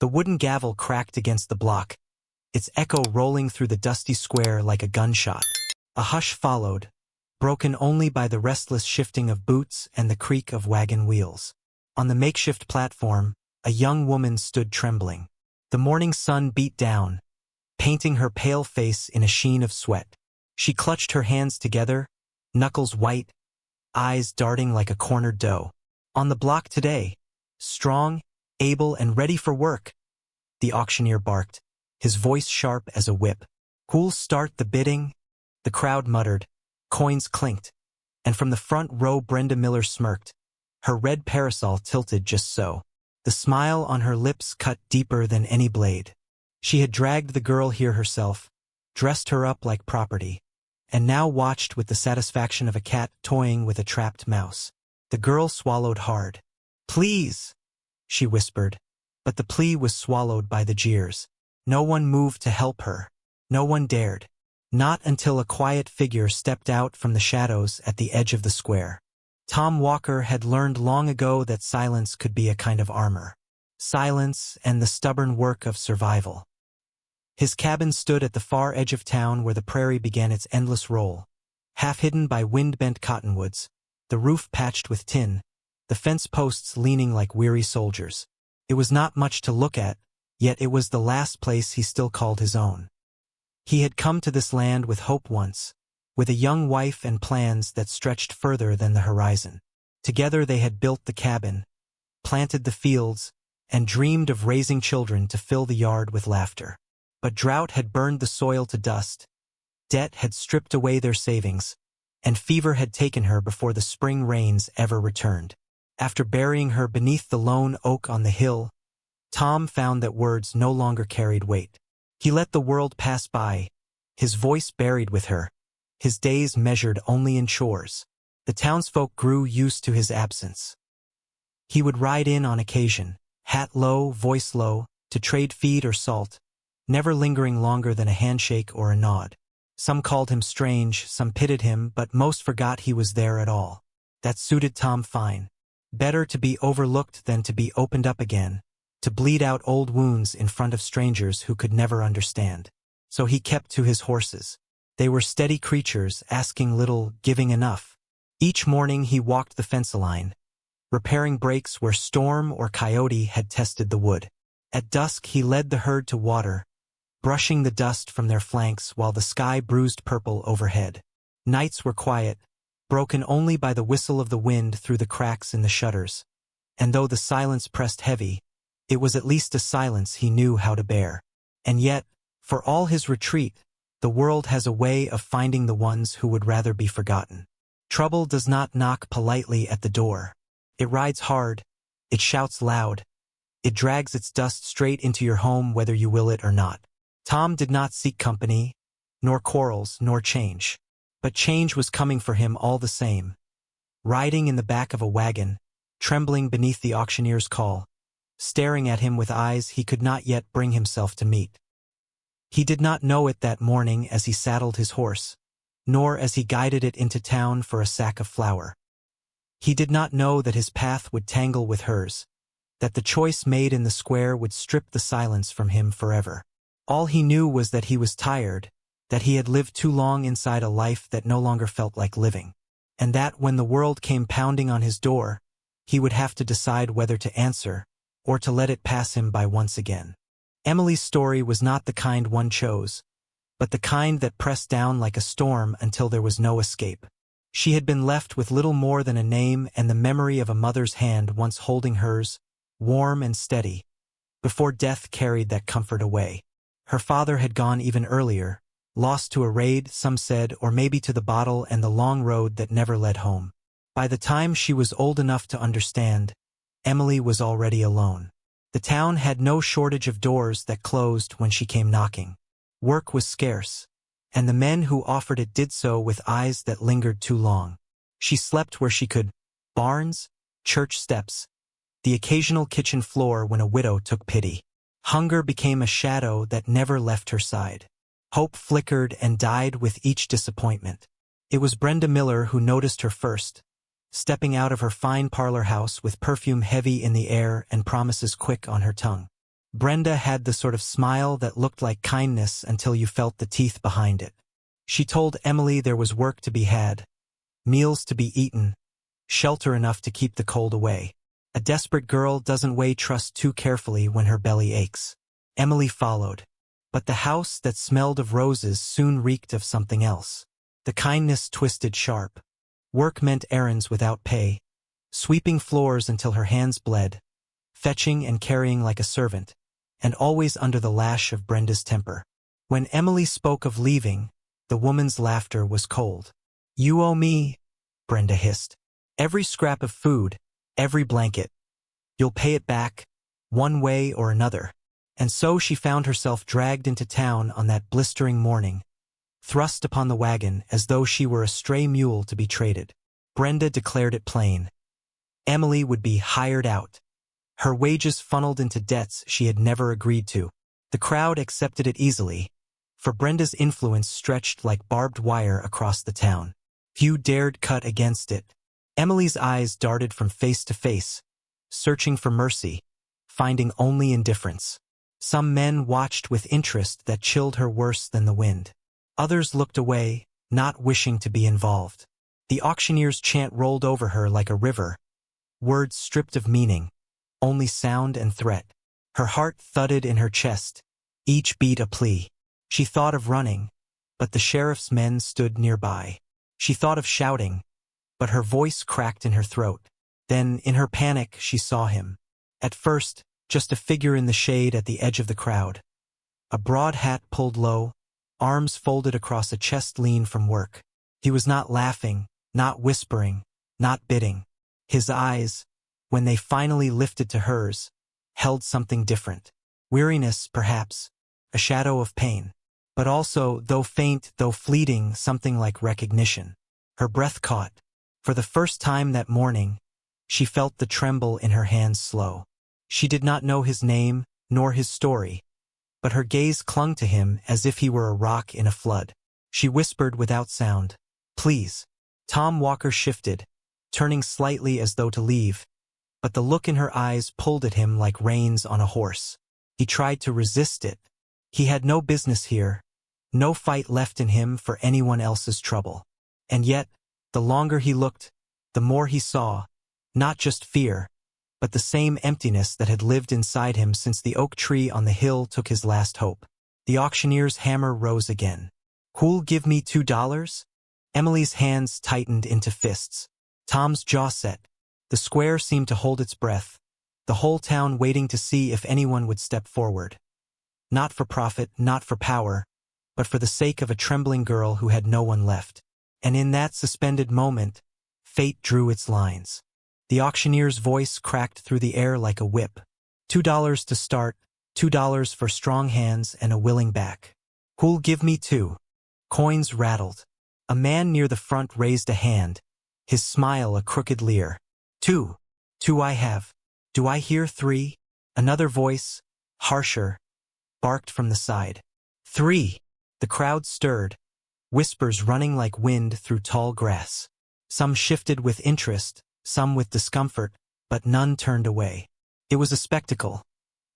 The wooden gavel cracked against the block, its echo rolling through the dusty square like a gunshot. A hush followed, broken only by the restless shifting of boots and the creak of wagon wheels. On the makeshift platform, a young woman stood trembling. The morning sun beat down, painting her pale face in a sheen of sweat. She clutched her hands together, knuckles white, eyes darting like a cornered doe. On the block today, strong, able, and ready for work, the auctioneer barked, his voice sharp as a whip. Who'll start the bidding? The crowd muttered. Coins clinked, and from the front row Brenda Miller smirked, her red parasol tilted just so. The smile on her lips cut deeper than any blade. She had dragged the girl here herself, dressed her up like property, and now watched with the satisfaction of a cat toying with a trapped mouse. The girl swallowed hard. "Please," she whispered, but the plea was swallowed by the jeers. No one moved to help her. No one dared. Not until a quiet figure stepped out from the shadows at the edge of the square. Tom Walker had learned long ago that silence could be a kind of armor. Silence and the stubborn work of survival. His cabin stood at the far edge of town where the prairie began its endless roll. Half hidden by wind-bent cottonwoods, the roof patched with tin, the fence posts leaning like weary soldiers. It was not much to look at, yet it was the last place he still called his own. He had come to this land with hope once, with a young wife and plans that stretched further than the horizon. Together they had built the cabin, planted the fields, and dreamed of raising children to fill the yard with laughter. But drought had burned the soil to dust, debt had stripped away their savings, and fever had taken her before the spring rains ever returned. After burying her beneath the lone oak on the hill, Tom found that words no longer carried weight. He let the world pass by, his voice buried with her, his days measured only in chores. The townsfolk grew used to his absence. He would ride in on occasion, hat low, voice low, to trade feed or salt, never lingering longer than a handshake or a nod. Some called him strange, some pitied him, but most forgot he was there at all. That suited Tom fine. Better to be overlooked than to be opened up again, to bleed out old wounds in front of strangers who could never understand. So he kept to his horses. They were steady creatures, asking little, giving enough. Each morning he walked the fence line, repairing breaks where storm or coyote had tested the wood. At dusk he led the herd to water, brushing the dust from their flanks while the sky bruised purple overhead. Nights were quiet, broken only by the whistle of the wind through the cracks in the shutters. And though the silence pressed heavy, it was at least a silence he knew how to bear. And yet, for all his retreat, the world has a way of finding the ones who would rather be forgotten. Trouble does not knock politely at the door. It rides hard, it shouts loud, it drags its dust straight into your home whether you will it or not. Tom did not seek company, nor quarrels, nor change. But change was coming for him all the same. Riding in the back of a wagon, trembling beneath the auctioneer's call, staring at him with eyes he could not yet bring himself to meet. He did not know it that morning as he saddled his horse, nor as he guided it into town for a sack of flour. He did not know that his path would tangle with hers, that the choice made in the square would strip the silence from him forever. All he knew was that he was tired, that he had lived too long inside a life that no longer felt like living, and that when the world came pounding on his door, he would have to decide whether to answer, or to let it pass him by once again. Emily's story was not the kind one chose, but the kind that pressed down like a storm until there was no escape. She had been left with little more than a name and the memory of a mother's hand once holding hers, warm and steady, before death carried that comfort away. Her father had gone even earlier, lost to a raid, some said, or maybe to the bottle and the long road that never led home. By the time she was old enough to understand, Emily was already alone. The town had no shortage of doors that closed when she came knocking. Work was scarce, and the men who offered it did so with eyes that lingered too long. She slept where she could, barns, church steps, the occasional kitchen floor when a widow took pity. Hunger became a shadow that never left her side. Hope flickered and died with each disappointment. It was Brenda Miller who noticed her first, stepping out of her fine parlor house with perfume heavy in the air and promises quick on her tongue. Brenda had the sort of smile that looked like kindness until you felt the teeth behind it. She told Emily there was work to be had, meals to be eaten, shelter enough to keep the cold away. A desperate girl doesn't weigh trust too carefully when her belly aches. Emily followed. But the house that smelled of roses soon reeked of something else. The kindness twisted sharp. Work meant errands without pay, sweeping floors until her hands bled, fetching and carrying like a servant, and always under the lash of Brenda's temper. When Emily spoke of leaving, the woman's laughter was cold. "You owe me," Brenda hissed. "Every scrap of food, every blanket. You'll pay it back, one way or another." And so she found herself dragged into town on that blistering morning, thrust upon the wagon as though she were a stray mule to be traded. Brenda declared it plain. Emily would be hired out. Her wages funneled into debts she had never agreed to. The crowd accepted it easily, for Brenda's influence stretched like barbed wire across the town. Few dared cut against it. Emily's eyes darted from face to face, searching for mercy, finding only indifference. Some men watched with interest that chilled her worse than the wind. Others looked away, not wishing to be involved. The auctioneer's chant rolled over her like a river, words stripped of meaning, only sound and threat. Her heart thudded in her chest, each beat a plea. She thought of running, but the sheriff's men stood nearby. She thought of shouting, but her voice cracked in her throat. Then, in her panic, she saw him. At first, just a figure in the shade at the edge of the crowd. A broad hat pulled low, arms folded across a chest lean from work. He was not laughing, not whispering, not bidding. His eyes, when they finally lifted to hers, held something different. Weariness, perhaps, a shadow of pain. But also, though faint, though fleeting, something like recognition. Her breath caught. For the first time that morning, she felt the tremble in her hands slow. She did not know his name, nor his story, but her gaze clung to him as if he were a rock in a flood. She whispered without sound, "Please." Tom Walker shifted, turning slightly as though to leave, but the look in her eyes pulled at him like reins on a horse. He tried to resist it. He had no business here, no fight left in him for anyone else's trouble. And yet, the longer he looked, the more he saw, not just fear, but the same emptiness that had lived inside him since the oak tree on the hill took his last hope. The auctioneer's hammer rose again. "Who'll give me $2? Emily's hands tightened into fists. Tom's jaw set. The square seemed to hold its breath, the whole town waiting to see if anyone would step forward. Not for profit, not for power, but for the sake of a trembling girl who had no one left. And in that suspended moment, fate drew its lines. The auctioneer's voice cracked through the air like a whip. $2 to start, $2 for strong hands and a willing back. Who'll give me 2? Coins rattled. A man near the front raised a hand, his smile a crooked leer. 2. 2 I have. Do I hear 3? Another voice, harsher, barked from the side. 3. The crowd stirred, whispers running like wind through tall grass. Some shifted with interest, some with discomfort, but none turned away. It was a spectacle,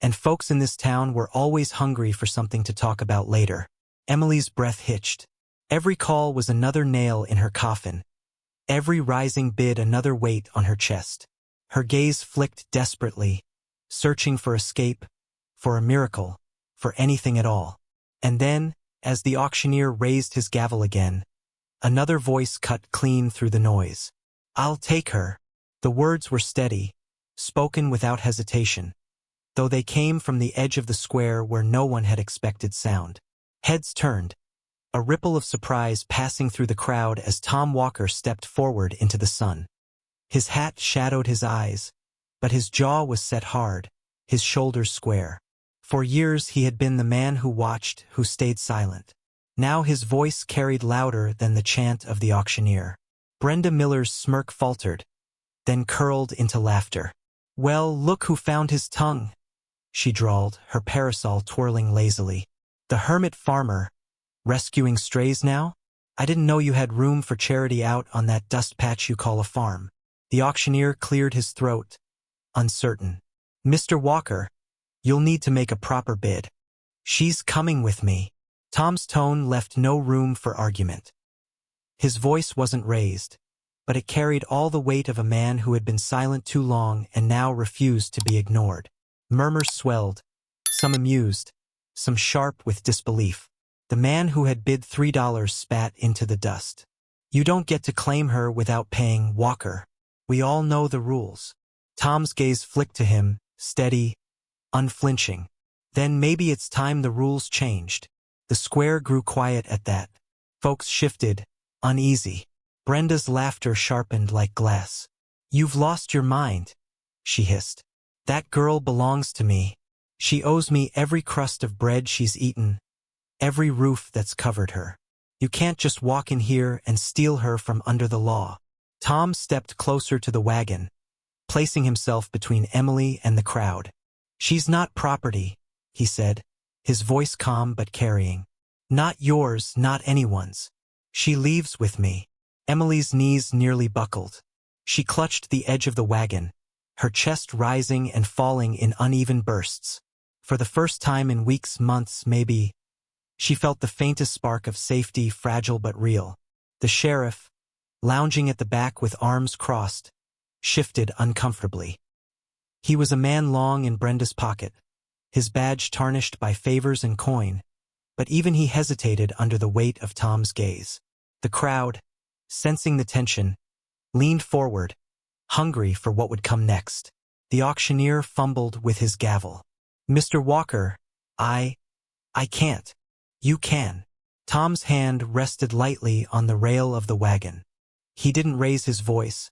and folks in this town were always hungry for something to talk about later. Emily's breath hitched. Every call was another nail in her coffin, every rising bid another weight on her chest. Her gaze flicked desperately, searching for escape, for a miracle, for anything at all. And then, as the auctioneer raised his gavel again, another voice cut clean through the noise. "I'll take her." The words were steady, spoken without hesitation, though they came from the edge of the square where no one had expected sound. Heads turned, a ripple of surprise passing through the crowd as Tom Walker stepped forward into the sun. His hat shadowed his eyes, but his jaw was set hard, his shoulders square. For years he had been the man who watched, who stayed silent. Now his voice carried louder than the chant of the auctioneer. Brenda Miller's smirk faltered, then curled into laughter. "Well, look who found his tongue," she drawled, her parasol twirling lazily. "The hermit farmer, rescuing strays now? I didn't know you had room for charity out on that dust patch you call a farm." The auctioneer cleared his throat, uncertain. "Mr. Walker, You'll need to make a proper bid. She's coming with me. Tom's tone left no room for argument. His voice wasn't raised, but it carried all the weight of a man who had been silent too long and now refused to be ignored. Murmurs swelled, some amused, some sharp with disbelief. The man who had bid $3 spat into the dust. You don't get to claim her without paying, Walker. We all know the rules. Tom's gaze flicked to him, steady, unflinching. Then maybe it's time the rules changed. The square grew quiet at that. Folks shifted, uneasy. Brenda's laughter sharpened like glass. You've lost your mind, she hissed. That girl belongs to me. She owes me every crust of bread she's eaten, every roof that's covered her. You can't just walk in here and steal her from under the law. Tom stepped closer to the wagon, placing himself between Emily and the crowd. She's not property, he said, his voice calm but carrying. Not yours, not anyone's. She leaves with me. Emily's knees nearly buckled. She clutched the edge of the wagon, her chest rising and falling in uneven bursts. For the first time in weeks, months, maybe, she felt the faintest spark of safety, fragile but real. The sheriff, lounging at the back with arms crossed, shifted uncomfortably. He was a man long in Brenda's pocket, his badge tarnished by favors and coin, but even he hesitated under the weight of Tom's gaze. The crowd, sensing the tension, leaned forward, hungry for what would come next. The auctioneer fumbled with his gavel. Mr. Walker, I can't. You can. Tom's hand rested lightly on the rail of the wagon. He didn't raise his voice,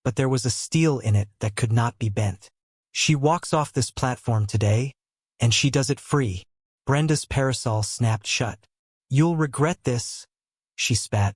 but there was a steel in it that could not be bent. She walks off this platform today, and she does it free. Brenda's parasol snapped shut. You'll regret this, she spat,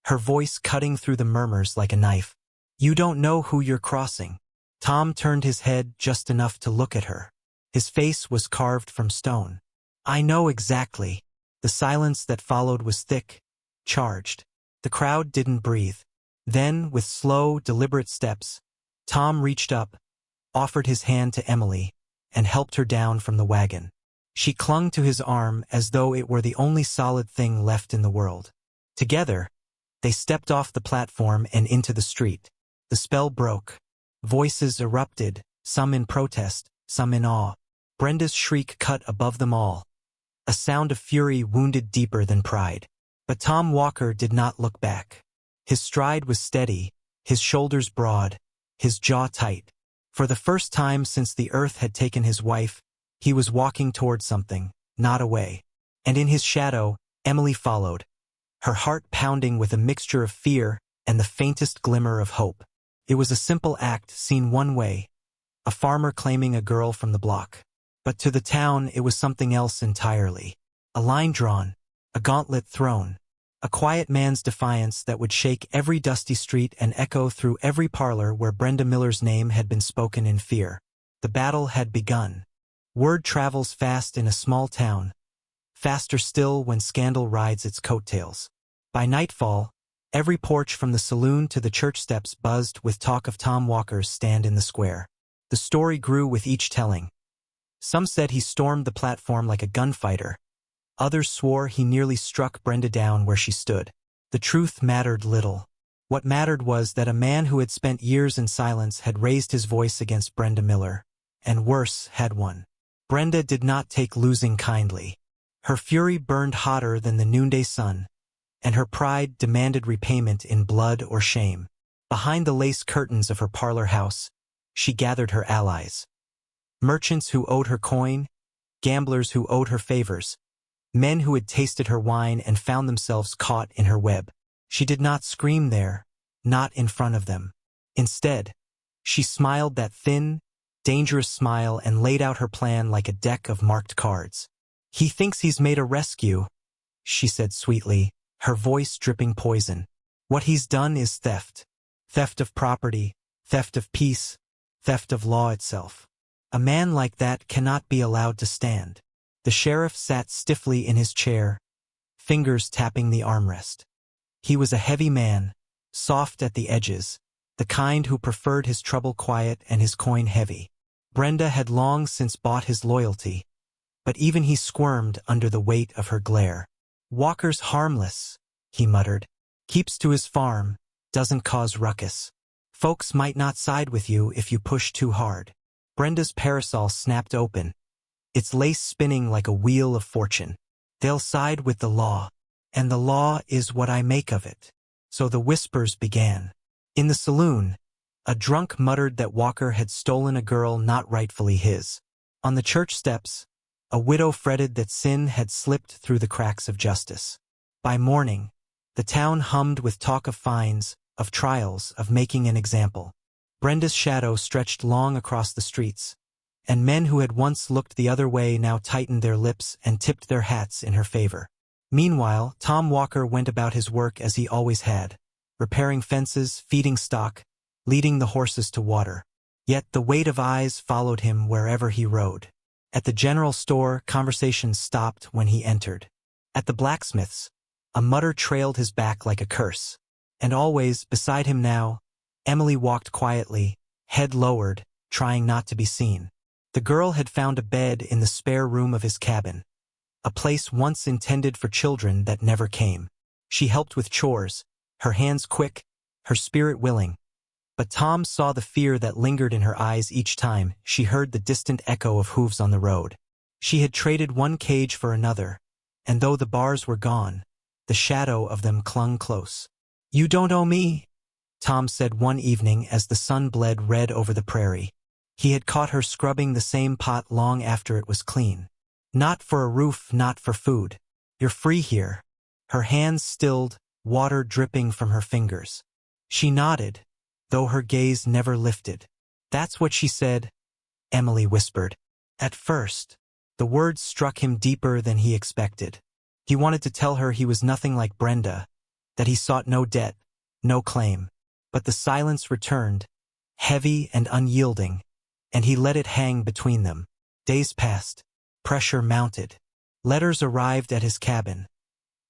her voice cutting through the murmurs like a knife. You don't know who you're crossing. Tom turned his head just enough to look at her. His face was carved from stone. I know exactly. The silence that followed was thick, charged. The crowd didn't breathe. Then, with slow, deliberate steps, Tom reached up, offered his hand to Emily, and helped her down from the wagon. She clung to his arm as though it were the only solid thing left in the world. Together, they stepped off the platform and into the street. The spell broke. Voices erupted, some in protest, some in awe. Brenda's shriek cut above them all, a sound of fury wounded deeper than pride. But Tom Walker did not look back. His stride was steady, his shoulders broad, his jaw tight. For the first time since the earth had taken his wife, he was walking toward something, not away. And in his shadow, Emily followed, her heart pounding with a mixture of fear and the faintest glimmer of hope. It was a simple act seen one way, a farmer claiming a girl from the block. But to the town it was something else entirely. A line drawn, a gauntlet thrown, a quiet man's defiance that would shake every dusty street and echo through every parlor where Brenda Miller's name had been spoken in fear. The battle had begun. Word travels fast in a small town, faster still when scandal rides its coattails. By nightfall, every porch from the saloon to the church steps buzzed with talk of Tom Walker's stand in the square. The story grew with each telling. Some said he stormed the platform like a gunfighter. Others swore he nearly struck Brenda down where she stood. The truth mattered little. What mattered was that a man who had spent years in silence had raised his voice against Brenda Miller, and worse, had won. Brenda did not take losing kindly. Her fury burned hotter than the noonday sun, and her pride demanded repayment in blood or shame. Behind the lace curtains of her parlor house, she gathered her allies. Merchants who owed her coin, gamblers who owed her favors, men who had tasted her wine and found themselves caught in her web. She did not scream there, not in front of them. Instead, she smiled that thin, dangerous smile and laid out her plan like a deck of marked cards. He thinks he's made a rescue, she said sweetly, her voice dripping poison. What he's done is theft. Theft of property, theft of peace, theft of law itself. A man like that cannot be allowed to stand. The sheriff sat stiffly in his chair, fingers tapping the armrest. He was a heavy man, soft at the edges, the kind who preferred his trouble quiet and his coin heavy. Brenda had long since bought his loyalty, but even he squirmed under the weight of her glare. "Walker's harmless," he muttered. "Keeps to his farm, doesn't cause ruckus. Folks might not side with you if you push too hard." Brenda's parasol snapped open, its lace spinning like a wheel of fortune. "They'll side with the law, and the law is what I make of it." So the whispers began. In the saloon, a drunk muttered that Walker had stolen a girl not rightfully his. On the church steps, a widow fretted that sin had slipped through the cracks of justice. By morning, the town hummed with talk of fines, of trials, of making an example. Brenda's shadow stretched long across the streets, and men who had once looked the other way now tightened their lips and tipped their hats in her favor. Meanwhile, Tom Walker went about his work as he always had, repairing fences, feeding stock, leading the horses to water. Yet the weight of eyes followed him wherever he rode. At the general store, conversation stopped when he entered. At the blacksmith's, a mutter trailed his back like a curse. And always, beside him now, Emily walked quietly, head lowered, trying not to be seen. The girl had found a bed in the spare room of his cabin, a place once intended for children that never came. She helped with chores, her hands quick, her spirit willing. But Tom saw the fear that lingered in her eyes each time she heard the distant echo of hooves on the road. She had traded one cage for another, and though the bars were gone, the shadow of them clung close. "You don't owe me," Tom said one evening as the sun bled red over the prairie. He had caught her scrubbing the same pot long after it was clean. "Not for a roof, not for food. You're free here." Her hands stilled, water dripping from her fingers. She nodded, though her gaze never lifted. "That's what she said," Emily whispered. At first, the words struck him deeper than he expected. He wanted to tell her he was nothing like Brenda, that he sought no debt, no claim. But the silence returned, heavy and unyielding, and he let it hang between them. Days passed. Pressure mounted. Letters arrived at his cabin,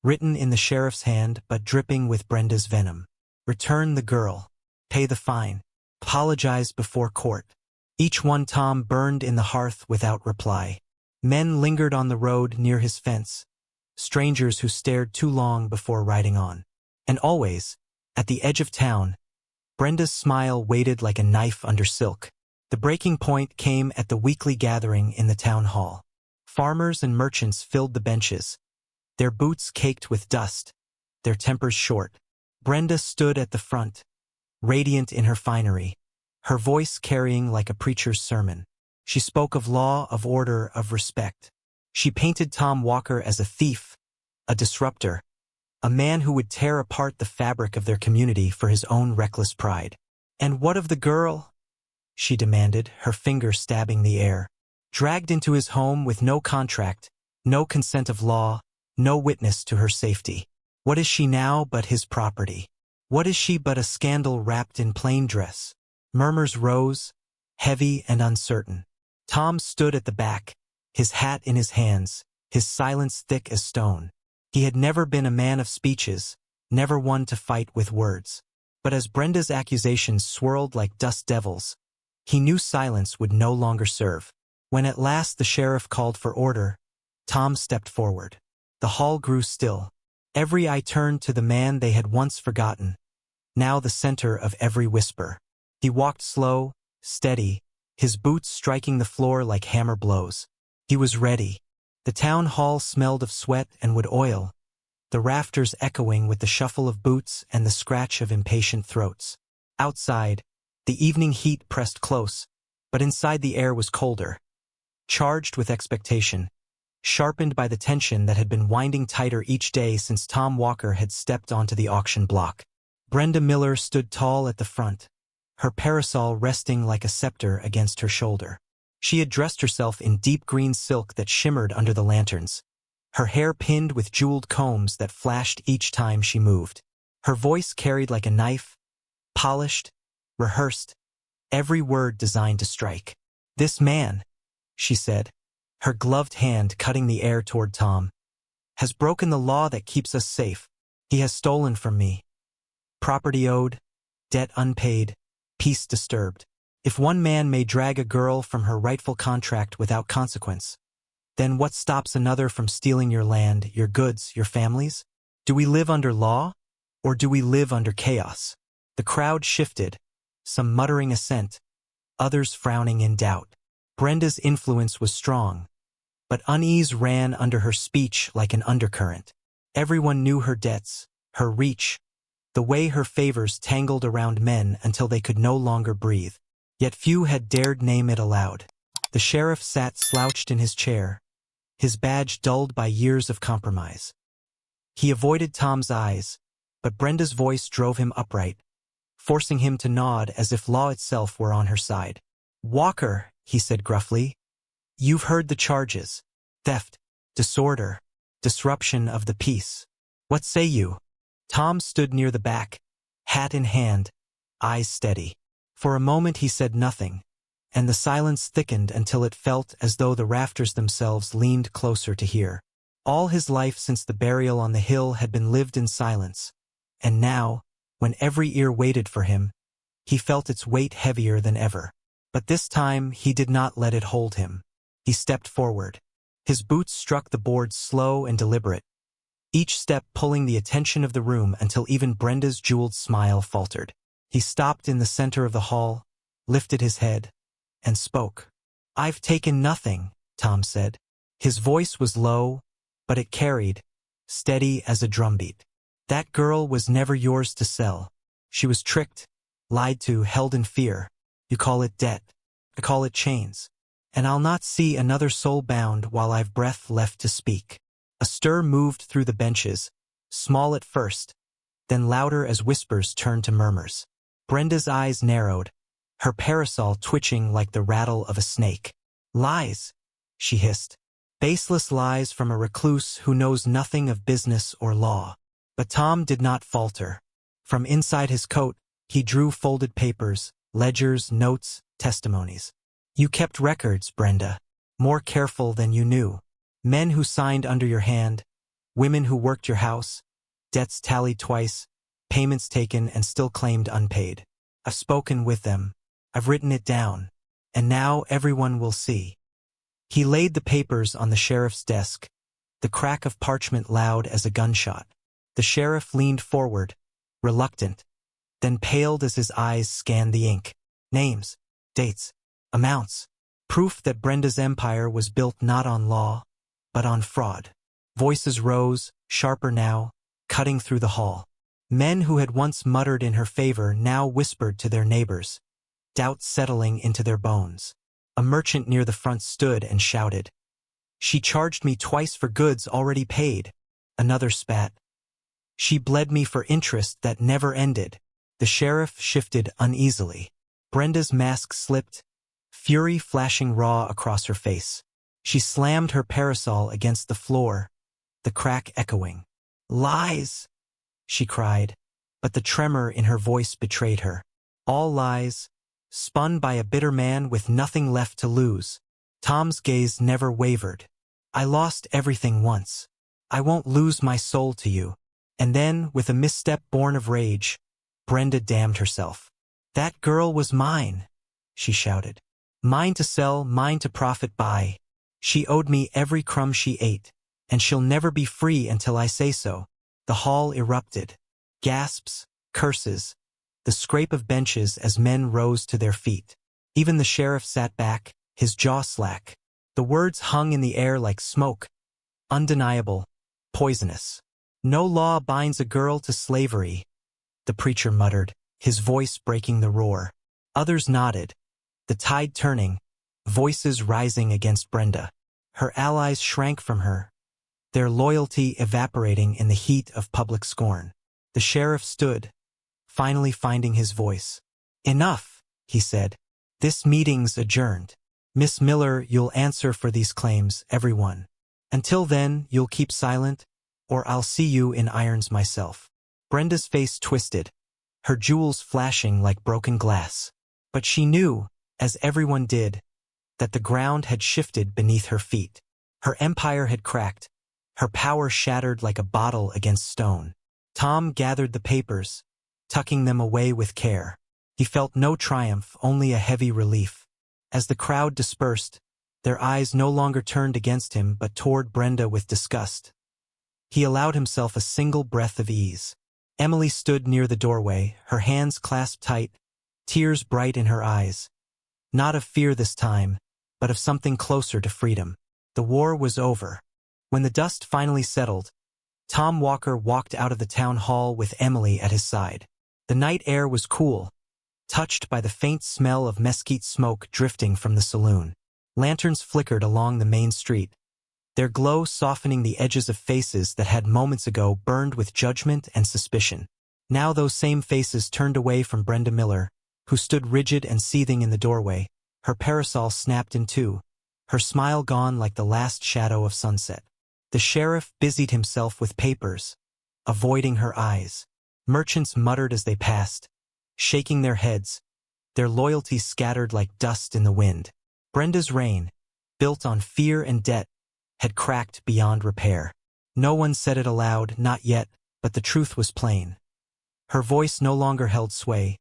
written in the sheriff's hand but dripping with Brenda's venom. Return the girl. Pay the fine. Apologize before court. Each one Tom burned in the hearth without reply. Men lingered on the road near his fence, strangers who stared too long before riding on. And always, at the edge of town, Brenda's smile waited like a knife under silk. The breaking point came at the weekly gathering in the town hall. Farmers and merchants filled the benches, their boots caked with dust, their tempers short. Brenda stood at the front, radiant in her finery, her voice carrying like a preacher's sermon. She spoke of law, of order, of respect. She painted Tom Walker as a thief, a disruptor, a man who would tear apart the fabric of their community for his own reckless pride. "And what of the girl?" she demanded, her finger stabbing the air. "Dragged into his home with no contract, no consent of law, no witness to her safety. What is she now but his property? What is she but a scandal wrapped in plain dress?" Murmurs rose, heavy and uncertain. Tom stood at the back, his hat in his hands, his silence thick as stone. He had never been a man of speeches, never one to fight with words. But as Brenda's accusations swirled like dust devils, he knew silence would no longer serve. When at last the sheriff called for order, Tom stepped forward. The hall grew still. Every eye turned to the man they had once forgotten, now the center of every whisper. He walked slow, steady, his boots striking the floor like hammer blows. He was ready. The town hall smelled of sweat and wood oil, the rafters echoing with the shuffle of boots and the scratch of impatient throats. Outside, the evening heat pressed close, but inside the air was colder, charged with expectation, sharpened by the tension that had been winding tighter each day since Tom Walker had stepped onto the auction block. Brenda Miller stood tall at the front, her parasol resting like a scepter against her shoulder. She had dressed herself in deep green silk that shimmered under the lanterns, her hair pinned with jeweled combs that flashed each time she moved. Her voice carried like a knife, polished, rehearsed, every word designed to strike. "This man," she said, her gloved hand cutting the air toward Tom, "has broken the law that keeps us safe. He has stolen from me. Property owed, debt unpaid, peace disturbed. If one man may drag a girl from her rightful contract without consequence, then what stops another from stealing your land, your goods, your families? Do we live under law, or do we live under chaos? The crowd shifted, some muttering assent, others frowning in doubt. Brenda's influence was strong, but unease ran under her speech like an undercurrent. Everyone knew her debts, her reach, the way her favors tangled around men until they could no longer breathe. Yet few had dared name it aloud. The sheriff sat slouched in his chair, his badge dulled by years of compromise. He avoided Tom's eyes, but Brenda's voice drove him upright, forcing him to nod as if law itself were on her side. "Walker," he said gruffly, "you've heard the charges. Theft, disorder, disruption of the peace. What say you?" Tom stood near the back, hat in hand, eyes steady. For a moment he said nothing, and the silence thickened until it felt as though the rafters themselves leaned closer to hear. All his life since the burial on the hill had been lived in silence, and now, when every ear waited for him, he felt its weight heavier than ever. But this time he did not let it hold him. He stepped forward. His boots struck the boards slow and deliberate, each step pulling the attention of the room until even Brenda's jeweled smile faltered. He stopped in the center of the hall, lifted his head, and spoke. "I've taken nothing," Tom said. His voice was low, but it carried, steady as a drumbeat. "That girl was never yours to sell. She was tricked, lied to, held in fear. You call it debt. I call it chains. And I'll not see another soul bound while I've breath left to speak." A stir moved through the benches, small at first, then louder as whispers turned to murmurs. Brenda's eyes narrowed, her parasol twitching like the rattle of a snake. "Lies," she hissed. "Baseless lies from a recluse who knows nothing of business or law." But Tom did not falter. From inside his coat, he drew folded papers, ledgers, notes, testimonies. "You kept records, Brenda, more careful than you knew. Men who signed under your hand, women who worked your house, debts tallied twice, payments taken and still claimed unpaid. I've spoken with them. I've written it down. And now everyone will see." He laid the papers on the sheriff's desk, the crack of parchment loud as a gunshot. The sheriff leaned forward, reluctant, then paled as his eyes scanned the ink. Names, dates, amounts, proof that Brenda's empire was built not on law, but on fraud. Voices rose, sharper now, cutting through the hall. Men who had once muttered in her favor now whispered to their neighbors, doubt settling into their bones. A merchant near the front stood and shouted, "She charged me twice for goods already paid." Another spat, "She bled me for interest that never ended." The sheriff shifted uneasily. Brenda's mask slipped, fury flashing raw across her face. She slammed her parasol against the floor, the crack echoing. "Lies!" she cried, but the tremor in her voice betrayed her. All lies, spun by a bitter man with nothing left to lose. Tom's gaze never wavered. "I lost everything once. I won't lose my soul to you." And then, with a misstep born of rage, Brenda damned herself. "That girl was mine," she shouted. "Mine to sell, mine to profit by. She owed me every crumb she ate, and she'll never be free until I say so." The hall erupted. Gasps, curses, the scrape of benches as men rose to their feet. Even the sheriff sat back, his jaw slack. The words hung in the air like smoke, undeniable, poisonous. "No law binds a girl to slavery," the preacher muttered, his voice breaking the roar. Others nodded, the tide turning, voices rising against Brenda. Her allies shrank from her, their loyalty evaporating in the heat of public scorn. The sheriff stood, finally finding his voice. "Enough," he said. "This meeting's adjourned. Miss Miller, you'll answer for these claims, everyone. Until then, you'll keep silent, or I'll see you in irons myself." Brenda's face twisted, her jewels flashing like broken glass. But she knew, as everyone did, that the ground had shifted beneath her feet. Her empire had cracked, her power shattered like a bottle against stone. Tom gathered the papers, tucking them away with care. He felt no triumph, only a heavy relief. As the crowd dispersed, their eyes no longer turned against him but toward Brenda with disgust. He allowed himself a single breath of ease. Emily stood near the doorway, her hands clasped tight, tears bright in her eyes. Not of fear this time, but of something closer to freedom. The war was over. When the dust finally settled, Tom Walker walked out of the town hall with Emily at his side. The night air was cool, touched by the faint smell of mesquite smoke drifting from the saloon. Lanterns flickered along the main street, their glow softening the edges of faces that had moments ago burned with judgment and suspicion. Now those same faces turned away from Brenda Miller, who stood rigid and seething in the doorway, her parasol snapped in two, her smile gone like the last shadow of sunset. The sheriff busied himself with papers, avoiding her eyes. Merchants muttered as they passed, shaking their heads, their loyalty scattered like dust in the wind. Brenda's reign, built on fear and debt, had cracked beyond repair. No one said it aloud, not yet, but the truth was plain. Her voice no longer held sway.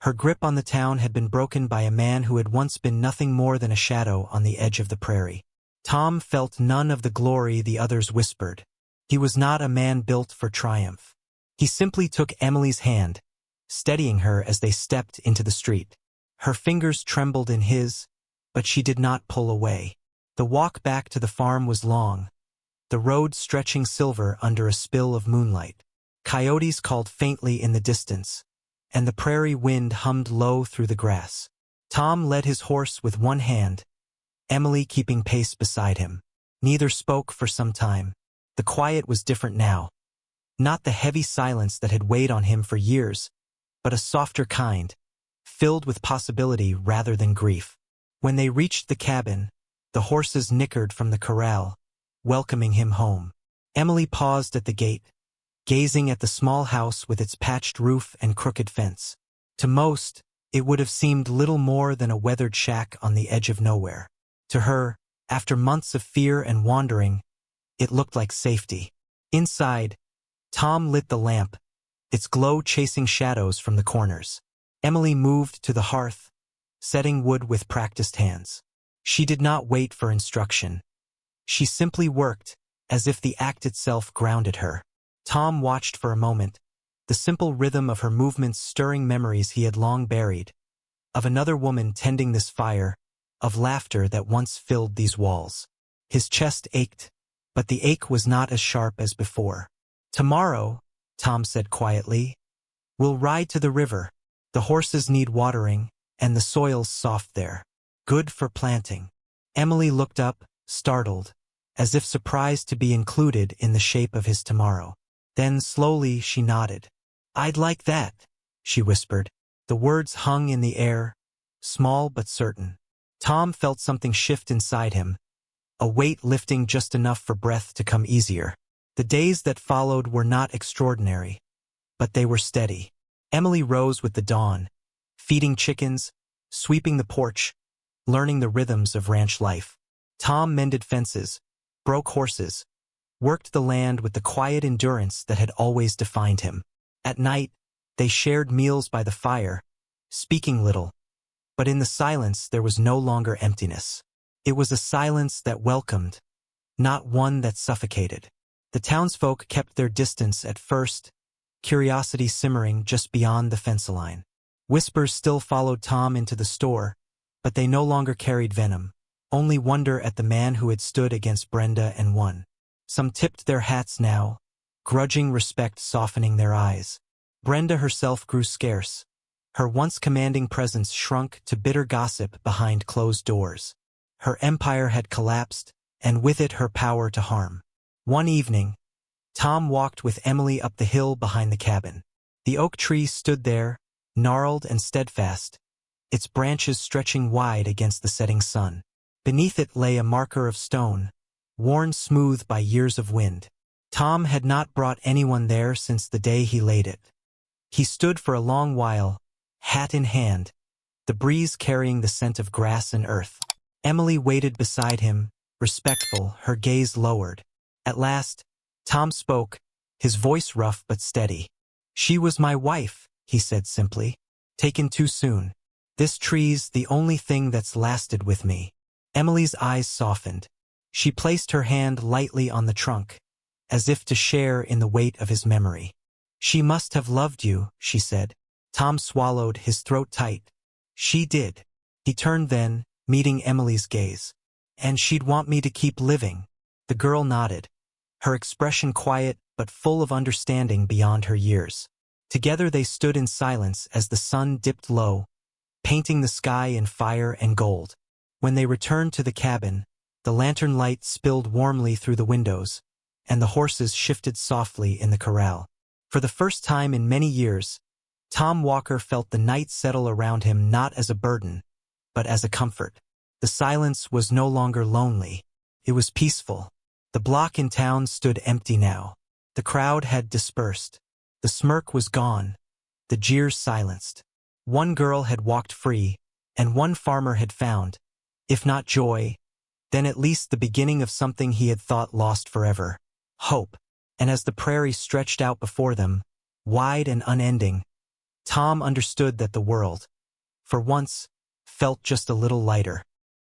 Her grip on the town had been broken by a man who had once been nothing more than a shadow on the edge of the prairie. Tom felt none of the glory the others whispered. He was not a man built for triumph. He simply took Emily's hand, steadying her as they stepped into the street. Her fingers trembled in his, but she did not pull away. The walk back to the farm was long, the road stretching silver under a spill of moonlight. Coyotes called faintly in the distance, and the prairie wind hummed low through the grass. Tom led his horse with one hand, Emily keeping pace beside him. Neither spoke for some time. The quiet was different now. Not the heavy silence that had weighed on him for years, but a softer kind, filled with possibility rather than grief. When they reached the cabin, the horses nickered from the corral, welcoming him home. Emily paused at the gate, gazing at the small house with its patched roof and crooked fence. To most, it would have seemed little more than a weathered shack on the edge of nowhere. To her, after months of fear and wandering, it looked like safety. Inside, Tom lit the lamp, its glow chasing shadows from the corners. Emily moved to the hearth, setting wood with practiced hands. She did not wait for instruction. She simply worked, as if the act itself grounded her. Tom watched for a moment, the simple rhythm of her movements stirring memories he had long buried, of another woman tending this fire, of laughter that once filled these walls. His chest ached, but the ache was not as sharp as before. "Tomorrow," Tom said quietly, "we'll ride to the river. The horses need watering, and the soil's soft there. Good for planting." Emily looked up, startled, as if surprised to be included in the shape of his tomorrow. Then slowly she nodded. "I'd like that," she whispered. The words hung in the air, small but certain. Tom felt something shift inside him, a weight lifting just enough for breath to come easier. The days that followed were not extraordinary, but they were steady. Emily rose with the dawn, feeding chickens, sweeping the porch, learning the rhythms of ranch life. Tom mended fences, broke horses, worked the land with the quiet endurance that had always defined him. At night, they shared meals by the fire, speaking little, but in the silence there was no longer emptiness. It was a silence that welcomed, not one that suffocated. The townsfolk kept their distance at first, curiosity simmering just beyond the fence line. Whispers still followed Tom into the store, but they no longer carried venom, only wonder at the man who had stood against Brenda and won. Some tipped their hats now, grudging respect softening their eyes. Brenda herself grew scarce. Her once commanding presence shrunk to bitter gossip behind closed doors. Her empire had collapsed, and with it her power to harm. One evening, Tom walked with Emily up the hill behind the cabin. The oak tree stood there, gnarled and steadfast, its branches stretching wide against the setting sun. Beneath it lay a marker of stone, worn smooth by years of wind. Tom had not brought anyone there since the day he laid it. He stood for a long while, hat in hand, the breeze carrying the scent of grass and earth. Emily waited beside him, respectful, her gaze lowered. At last, Tom spoke, his voice rough but steady. "She was my wife," he said simply. Taken too soon. This tree's the only thing that's lasted with me. Emily's eyes softened. She placed her hand lightly on the trunk, as if to share in the weight of his memory. She must have loved you, she said. Tom swallowed, his throat tight. She did. He turned then, meeting Emily's gaze. And she'd want me to keep living. The girl nodded, her expression quiet but full of understanding beyond her years. Together they stood in silence as the sun dipped low, painting the sky in fire and gold. When they returned to the cabin, the lantern light spilled warmly through the windows, and the horses shifted softly in the corral. For the first time in many years, Tom Walker felt the night settle around him not as a burden, but as a comfort. The silence was no longer lonely. It was peaceful. The block in town stood empty now. The crowd had dispersed. The smirk was gone. The jeers silenced. One girl had walked free, and one farmer had found, if not joy, then at least the beginning of something he had thought lost forever. Hope. And as the prairie stretched out before them, wide and unending, Tom understood that the world, for once, felt just a little lighter.